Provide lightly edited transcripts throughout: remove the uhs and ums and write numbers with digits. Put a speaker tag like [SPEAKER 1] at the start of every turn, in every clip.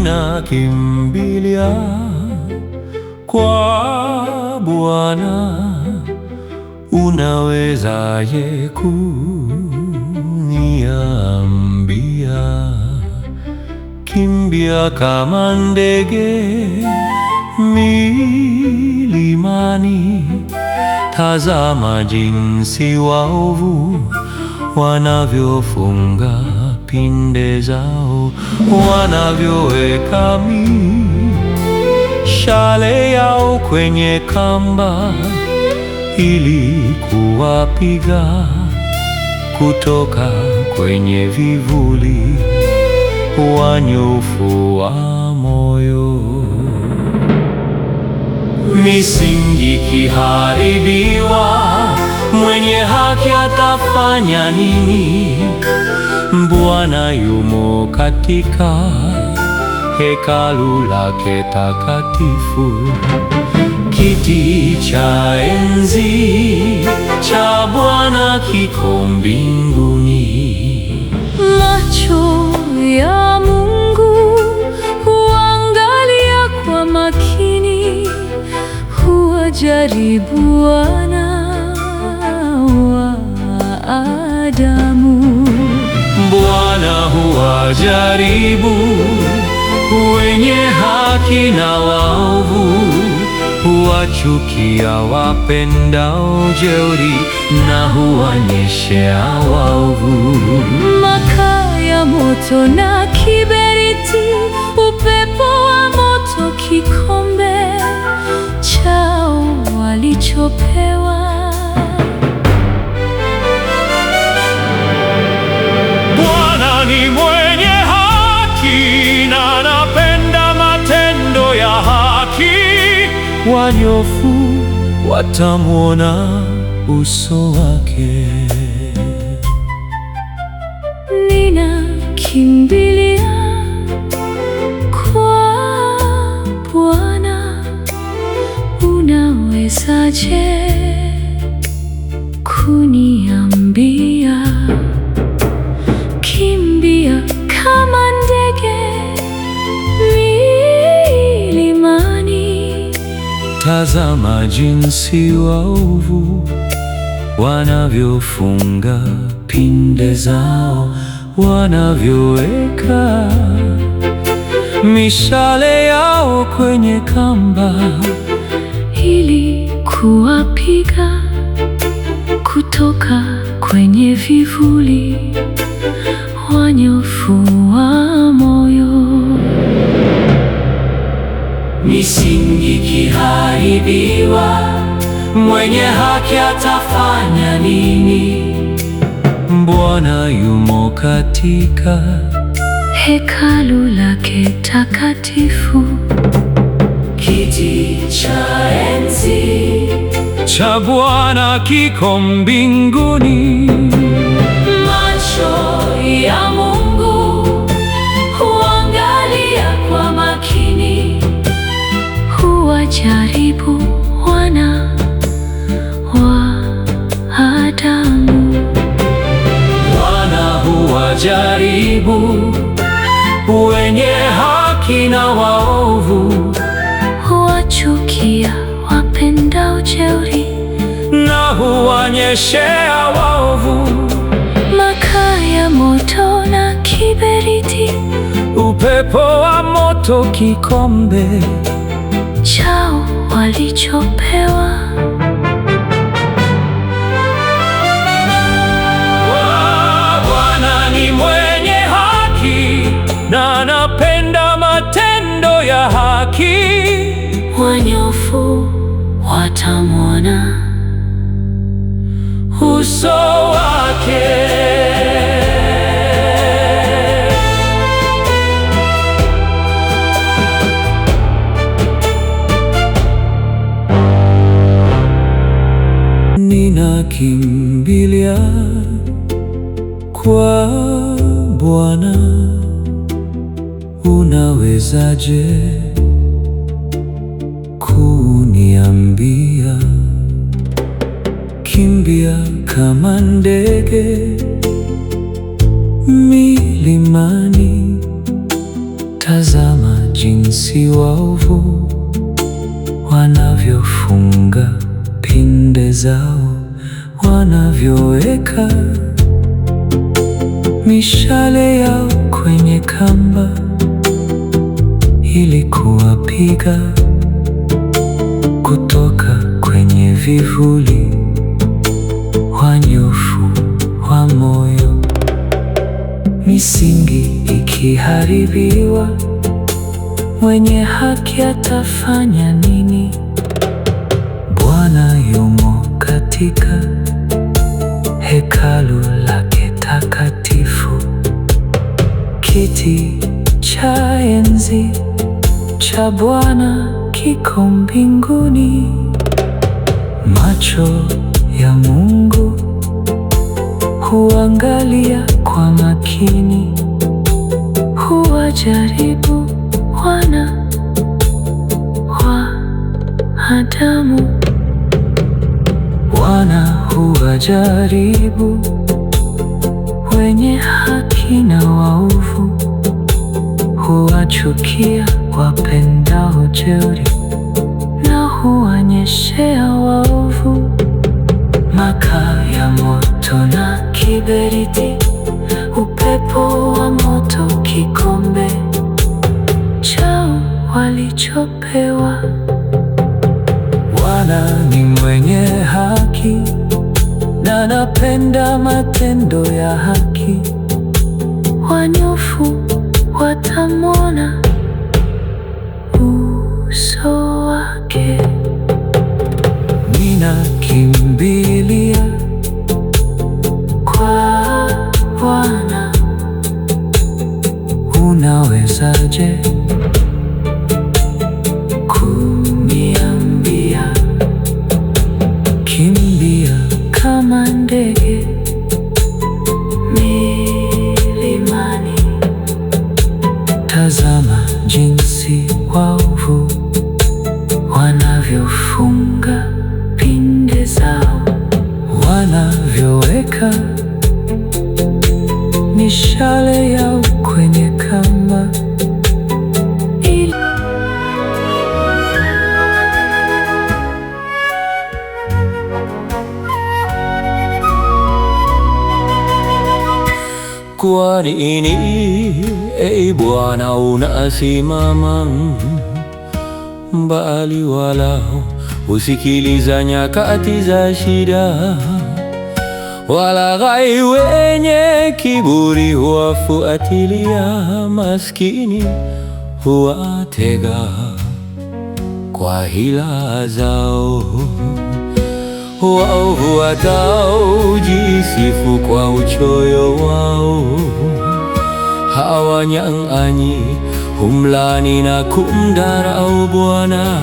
[SPEAKER 1] ninakimbilia kwa Bwana. Unawezaje kuniambia, kimbia kama ndege milimani? Tazama jinsi waovu wanavyofunga pinde zao, wanavyoweka mishale yao kwenye kamba, ili kuwapiga kutoka kwenye vivuli wanyofu wa moyo. Misingi ikiharibiwa, mwenye haki atafanya nini? Bwana yumo katika hekalu lake takatifu. Kiti cha enzi cha Bwana kiko mbinguni.
[SPEAKER 2] Macho ya Mungu huangalia kwa makini, huwajaribu wana wa Adamu.
[SPEAKER 1] Bwana huwajaribu wenye haki na waovu, huwachukia wapendao jeuri na huwanyeshea waovu
[SPEAKER 2] makaa ya moto na kiberiti, upepo wa moto kikombe chao walichopewa.
[SPEAKER 1] Bwana ni mwenye haki na anapenda matendo ya haki. Wanyofu watamwona uso wake.
[SPEAKER 2] Ninakimbilia kwa Bwana. Unawezaje kuniambia, kimbia kama ndege milimani?
[SPEAKER 1] Tazama jinsi waovu wanavyofunga pinde zao, wanavyoweka mishale yao kwenye kamba,
[SPEAKER 2] ili kuwapiga kutoka kwenye vivuli wanyofu wa moyo.
[SPEAKER 1] Misingi ikiharibiwa, mwenye haki atafanya nini? Bwana yumo katika
[SPEAKER 2] hekalu lake takatifu.
[SPEAKER 1] Kiti cha enzi cha Bwana kiko mbinguni.
[SPEAKER 2] Macho ya Mungu huangalia kwa makini, huwajaribu wana wa Adamu.
[SPEAKER 1] Bwana huwajaribu wenye haki na waovu,
[SPEAKER 2] huwachukia wapendao jeuri
[SPEAKER 1] na huwanyeshea waovu
[SPEAKER 2] makaa ya moto na kiberiti,
[SPEAKER 1] upepo wa moto kikombe
[SPEAKER 2] chao walichopewa.
[SPEAKER 1] Bwana ni mwenye haki na anapenda matendo ya haki.
[SPEAKER 2] Wanyofu watamwona
[SPEAKER 1] uso wake. Ninakimbilia kwa Bwana. Unawezaje kuniambia, kimbia kama ndege milimani? Tazama
[SPEAKER 3] jinsi waovu wanavyofunga pinde zao, wanavyoweka mishale yao kwenye kamba ili kuwapiga kutoka kwenye vivuli wanyofu wa moyo. Misingi ikiharibiwa, mwenye haki atafanya nini? Bwana yumo katika hekalu lake takatifu. Kiti cha enzi cha Bwana kiko mbinguni. Macho ya Mungu huangalia kwa makini, huwajaribu wana wa Adamu. Bwana huwajaribu wenye haki na waovu, huwachukia wapendao jeuri na huwanyeshea waovu makaa ya moto na kiberiti, upepo wa moto kikombe chao walichopewa. Bwana ni mwenye haki na anapenda matendo ya haki. Wanyofu watamwona uso wake. Ninakimbilia kwa Bwana. Unawezaje kuniambia? Kimbia kama ndege milimani. Tazama jinsi waovu wanavyofunga pinde zao, wanavyoweka mishale yao kwenye kamba ili
[SPEAKER 1] kwa nini, ee Bwana, unasimama mbali wala usikiliza nyakati za shida? Walaghai wenye kiburi huwafuatilia maskini, huwatega kwa hila zao. Waovu wataojisifu kwa uchoyo wao, hawanyang'anyi, humlani na kumdharau Bwana.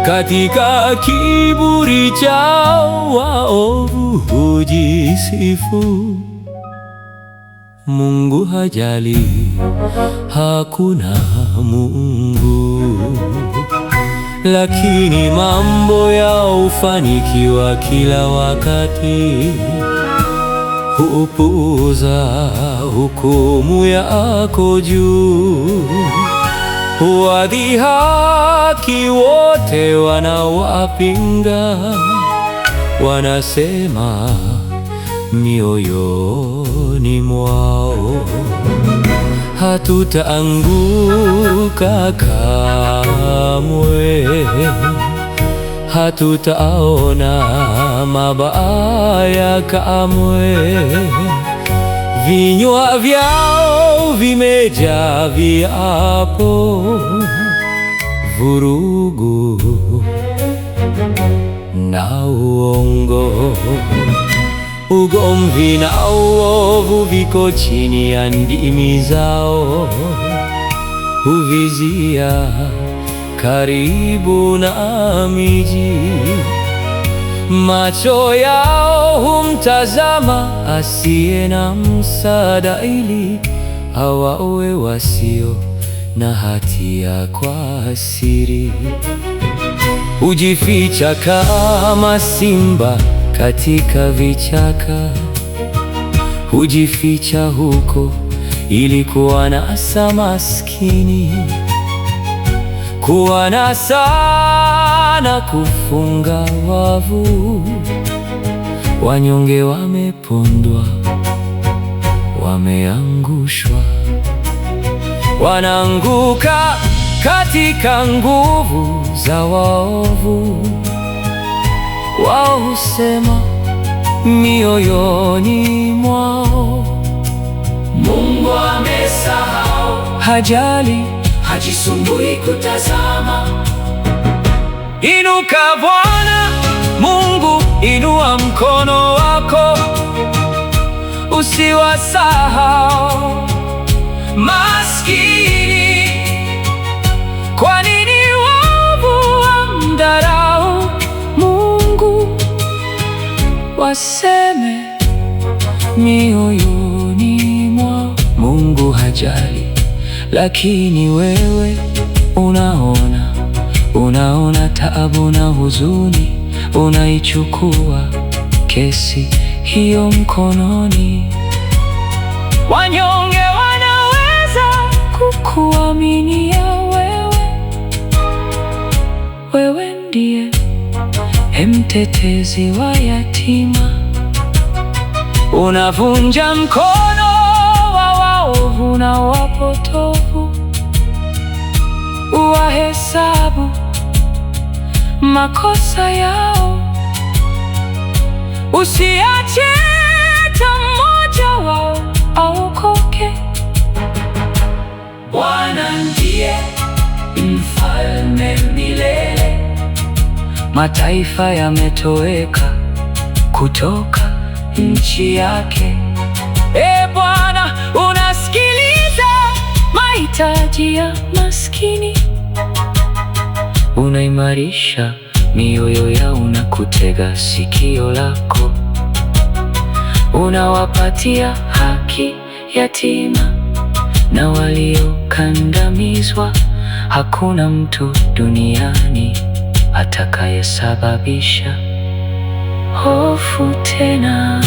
[SPEAKER 1] Katika kiburi chao waovu hujisifu. Mungu hajali, hakuna Mungu. Lakini mambo yao hufanikiwa kila wakati. Hupuuza hukumu yako juu, huwadhihaki wote wanawapinga. Wanasema mioyoni mwao, hatutaanguka kamwe, hatutaona mabaya kamwe. Vinywa vyao vimejaa viapo, vurugu na uongo. Ugomvi na uovu viko chini ya ndimi zao. Huvizia karibu na miji, macho yao humtazama asiye na msaada, ili hawaue wasio na hatia kwa siri. Hujificha kama simba katika vichaka, hujificha huko ili kuwanasa maskini, kuwanasa na kufunga wavu. Wanyonge wamepondwa, wameangushwa, wanaanguka katika nguvu za waovu. Wao husema mioyoni mwao, Mungu amesahau. Hajali, hajisumbui kutazama. Inuka Bwana Mungu, inua mkono wako, usiwasahau maskini. Kwa nini waovu wamdharau Mungu? Waseme mioyoni mwao, Mungu hajali. Lakini wewe unaona taabu na huzuni, unaichukua kesi hiyo mkononi. Wanyonge wanaweza kukuaminia wewe ndiye mtetezi wa yatima. Unavunja mkono wa waovu na wapotovu, uwahesabu makosa yao. Usiache hata mmoja wao aokoke. Bwana ndiye mfalme milele. Mataifa yametoweka kutoka nchi yake. Ee Bwana, unasikiliza mahitaji ya maskini. Unaimarisha mioyo yao na kutega sikio lako. Unawapatia haki yatima na waliokandamizwa. Hakuna mtu duniani atakayesababisha hofu tena.